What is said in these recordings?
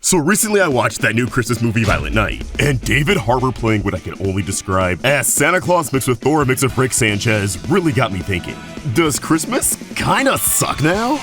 So recently I watched that new Christmas movie Violent Night, and David Harbour playing what I can only describe as Santa Claus mixed with Thor mixed with Rick Sanchez really got me thinking, does Christmas kinda suck now?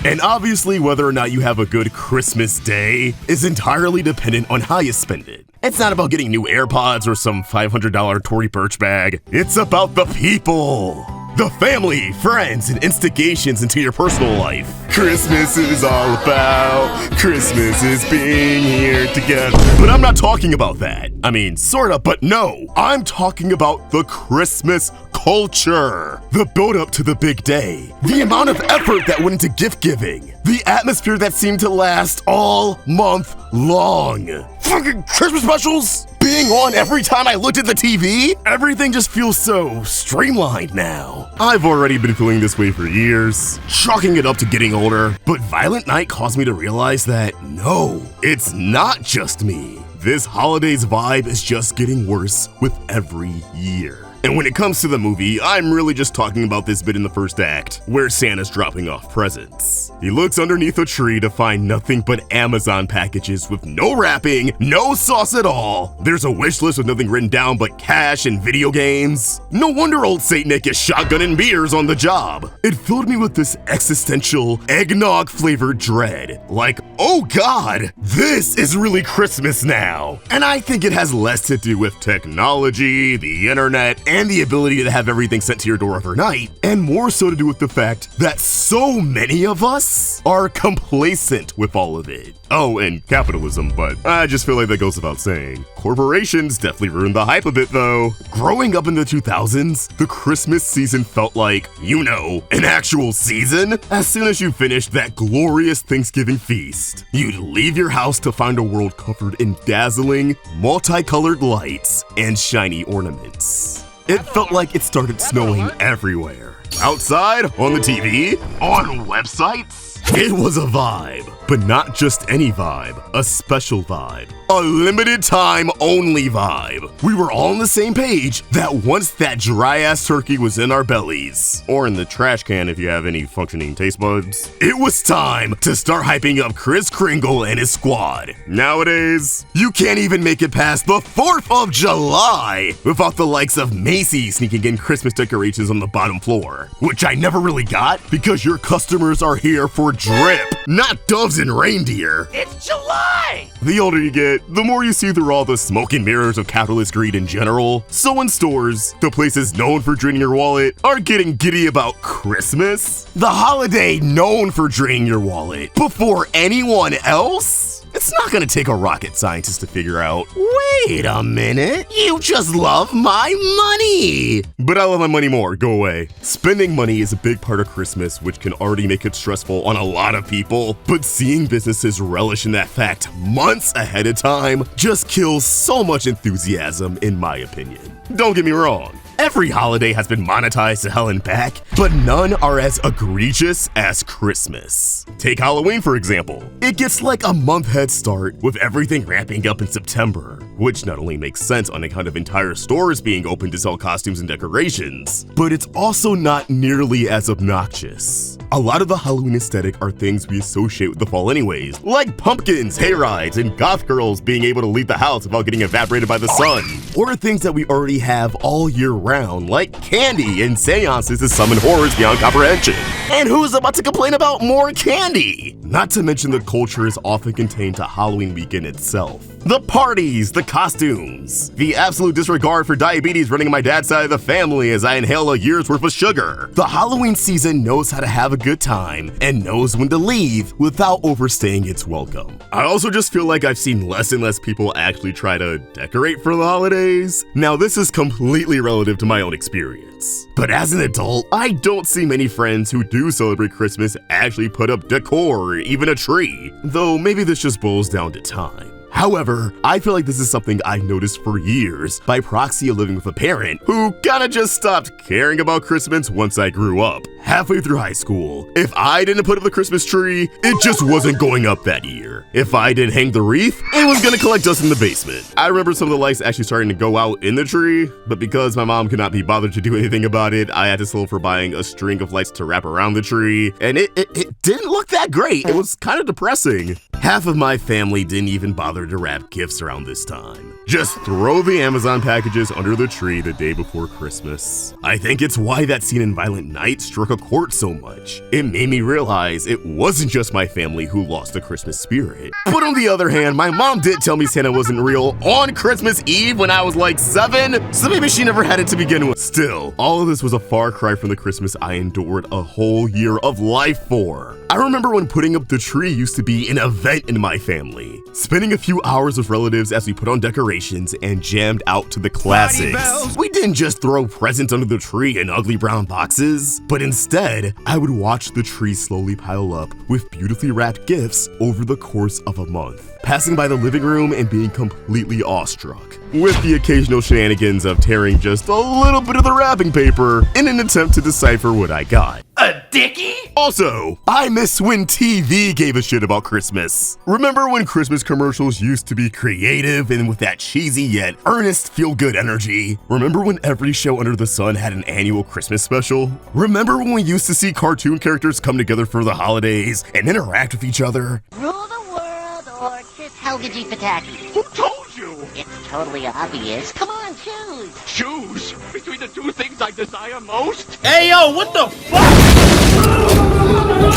And obviously whether or not you have a good Christmas day is entirely dependent on how you spend it. It's not about getting new AirPods or some $500 Tory Burch bag. It's about the people. The family, friends, and instigations into your personal life. Christmas is all about, Christmas is being here together. But I'm not talking about that. I mean, sorta, but no. I'm talking about the Christmas culture. The build-up to the big day. The amount of effort that went into gift giving. The atmosphere that seemed to last all month long. Fucking Christmas specials being on every time I looked at the TV. Everything just feels so streamlined now. I've already been feeling this way for years, chalking it up to getting older, but Violent Night caused me to realize that no, it's not just me. This holiday's vibe is just getting worse with every year. And when it comes to the movie, I'm really just talking about this bit in the first act, where Santa's dropping off presents. He looks underneath a tree to find nothing but Amazon packages with no wrapping, no sauce at all. There's a wish list with nothing written down but cash and video games. No wonder old Saint Nick is shotgunning beers on the job. It filled me with this existential, eggnog-flavored dread. Like, oh god, this is really Christmas now. And I think it has less to do with technology, the internet, and the ability to have everything sent to your door overnight, and more so to do with the fact that so many of us are complacent with all of it. Oh, and capitalism, but I just feel like that goes without saying. Corporations definitely ruined the hype of it though. Growing up in the 2000s, the Christmas season felt like, you know, an actual season. As soon as you finished that glorious Thanksgiving feast, you'd leave your house to find a world covered in dazzling, multicolored lights and shiny ornaments. It felt like it started snowing everywhere. Outside, on the TV, on websites. It was a vibe, but not just any vibe, a special vibe. A limited time only vibe. We were all on the same page that once that dry ass turkey was in our bellies, or in the trash can if you have any functioning taste buds, it was time to start hyping up Kris Kringle and his squad. Nowadays, you can't even make it past the 4th of July without the likes of Macy's sneaking in Christmas decorations on the bottom floor, which I never really got because your customers are here for drip, not doves and reindeer. It's July! The older you get, the more you see through all the smoke and mirrors of capitalist greed in general. So in stores, the places known for draining your wallet are getting giddy about Christmas. The holiday known for draining your wallet before anyone else? It's not gonna take a rocket scientist to figure out, wait a minute, you just love my money! But I love my money more, go away. Spending money is a big part of Christmas, which can already make it stressful on a lot of people, but seeing businesses relish in that fact months ahead of time just kills so much enthusiasm, in my opinion. Don't get me wrong. Every holiday has been monetized to hell and back, but none are as egregious as Christmas. Take Halloween, for example. It gets like a month head start with everything ramping up in September, which not only makes sense on account of entire stores being open to sell costumes and decorations, but it's also not nearly as obnoxious. A lot of the Halloween aesthetic are things we associate with the fall anyways, like pumpkins, hayrides, and goth girls being able to leave the house without getting evaporated by the sun, or things that we already have all year round, like candy and seances to summon horrors beyond comprehension. And who's about to complain about more candy? Not to mention the culture is often contained to Halloween weekend itself. The parties, the costumes, the absolute disregard for diabetes running on my dad's side of the family as I inhale a year's worth of sugar. The Halloween season knows how to have a good time and knows when to leave without overstaying its welcome. I also just feel like I've seen less and less people actually try to decorate for the holidays. Now this is completely relative to my own experience, but as an adult, I don't see many friends who do celebrate Christmas actually put up decor or even a tree, though maybe this just boils down to time. However, I feel like this is something I've noticed for years by proxy of living with a parent who kinda just stopped caring about Christmas once I grew up. Halfway through high school, if I didn't put up the Christmas tree, it just wasn't going up that year. year. If I did hang the wreath, it was gonna collect dust in the basement. I remember some of the lights actually starting to go out in the tree, but because my mom could not be bothered to do anything about it, I had to settle for buying a string of lights to wrap around the tree, and it didn't look that great. It was kind of depressing. Half of my family didn't even bother to wrap gifts around this time. Just throw the Amazon packages under the tree the day before Christmas. I think it's why that scene in Violent Night struck a chord so much. It made me realize it wasn't just my family who lost the Christmas spirit. But on the other hand, my mom did tell me Santa wasn't real on Christmas Eve when I was like 7, so maybe she never had it to begin with. Still, all of this was a far cry from the Christmas I endured a whole year of life for. I remember when putting up the tree used to be an event in my family. Spending a few hours with relatives as we put on decorations and jammed out to the classics. We didn't just throw presents under the tree in ugly brown boxes, but instead, I would watch the tree slowly pile up with beautifully wrapped gifts over the course of a month, passing by the living room and being completely awestruck, with the occasional shenanigans of tearing just a little bit of the wrapping paper in an attempt to decipher what I got. A dickie? Also, I miss when TV gave a shit about Christmas. Remember when Christmas commercials used to be creative and with that cheesy yet earnest feel-good energy? Remember when every show under the sun had an annual Christmas special? Remember when we used to see cartoon characters come together for the holidays and interact with each other? Rule the world or kiss Helga G. Pataki. Who told you? It's totally obvious. Come on, choose. Choose between the two things I desire most? Hey yo, what the fuck?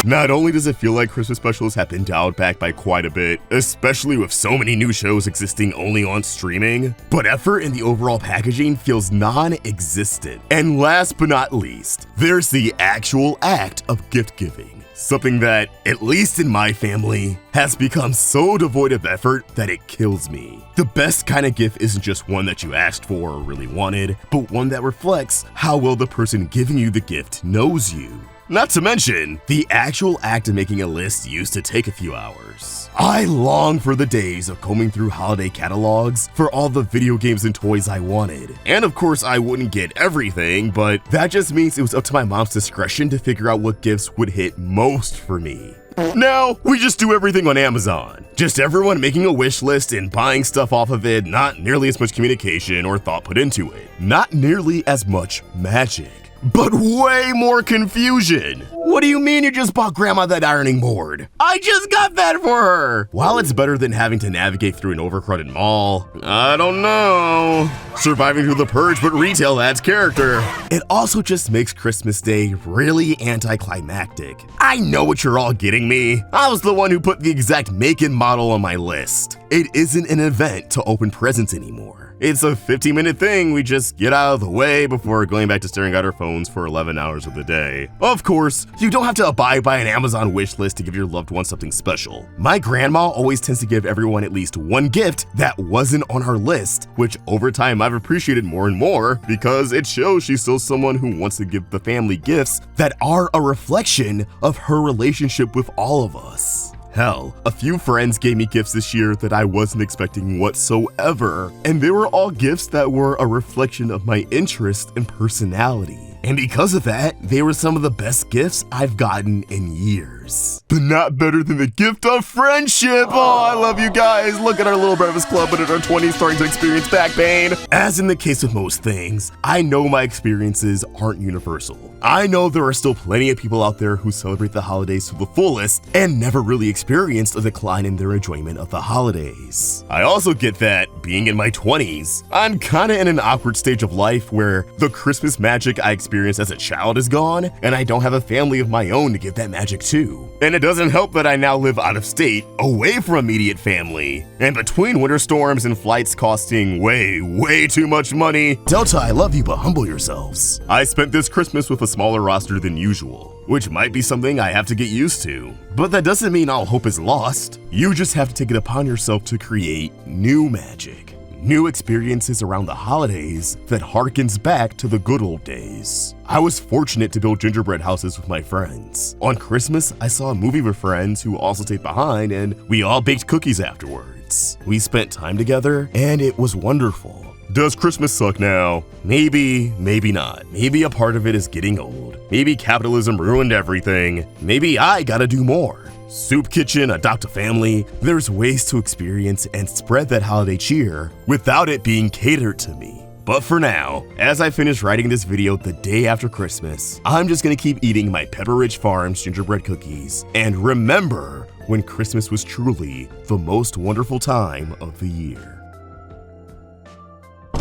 Not only does it feel like Christmas specials have been dialed back by quite a bit, especially with so many new shows existing only on streaming, but effort in the overall packaging feels non-existent. And last but not least, there's the actual act of gift giving. Something that, at least in my family, has become so devoid of effort that it kills me. The best kind of gift isn't just one that you asked for or really wanted, but one that reflects how well the person giving you the gift knows you. Not to mention, the actual act of making a list used to take a few hours. I long for the days of combing through holiday catalogs for all the video games and toys I wanted. And of course, I wouldn't get everything, but that just means it was up to my mom's discretion to figure out what gifts would hit most for me. Now, we just do everything on Amazon. Just everyone making a wish list and buying stuff off of it, not nearly as much communication or thought put into it. Not nearly as much magic. But way more confusion. What do you mean you just bought Grandma that ironing board? I just got that for her. While it's better than having to navigate through an overcrowded mall, I don't know. Surviving through the purge, but retail adds character. It also just makes Christmas Day really anticlimactic. I know what you're all getting me. I was the one who put the exact make and model on my list. It isn't an event to open presents anymore. It's a 15-minute thing we just get out of the way before going back to staring at our phones for 11 hours of the day. Of course, you don't have to abide by an Amazon wish list to give your loved one something special. My grandma always tends to give everyone at least one gift that wasn't on her list, which over time I've appreciated more and more because it shows she's still someone who wants to give the family gifts that are a reflection of her relationship with all of us. Hell, a few friends gave me gifts this year that I wasn't expecting whatsoever, and they were all gifts that were a reflection of my interest and personality. And because of that, they were some of the best gifts I've gotten in years. But not better than the gift of friendship. Oh, I love you guys. Look at our little Breakfast Club, but in our 20s starting to experience back pain. As in the case with most things, I know my experiences aren't universal. I know there are still plenty of people out there who celebrate the holidays to the fullest and never really experienced a decline in their enjoyment of the holidays. I also get that, being in my 20s, I'm kinda in an awkward stage of life where the Christmas magic I experienced as a child is gone, and I don't have a family of my own to give that magic to. And it doesn't help that I now live out of state, away from immediate family, and between winter storms and flights costing way too much money. Delta, I love you, but humble yourselves. I spent this Christmas with a smaller roster than usual, which might be something I have to get used to. But that doesn't mean all hope is lost. You just have to take it upon yourself to create new magic. New experiences around the holidays that harkens back to the good old days. I was fortunate to build gingerbread houses with my friends. On Christmas, I saw a movie with friends who also stayed behind, and we all baked cookies afterwards. We spent time together, and it was wonderful. Does Christmas suck now? Maybe, maybe not. Maybe a part of it is getting old. Maybe capitalism ruined everything. Maybe I gotta do more. soup kitchen, adopt a family. There's ways to experience and spread that holiday cheer without it being catered to me. But for now, as I finish writing this video the day after Christmas, I'm just gonna keep eating my Pepperidge Farms gingerbread cookies and remember when Christmas was truly the most wonderful time of the year.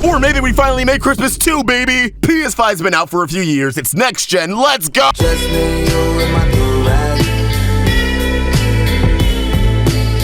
Or maybe we finally made Christmas too, baby! PS5's been out for a few years, it's next gen, let's go!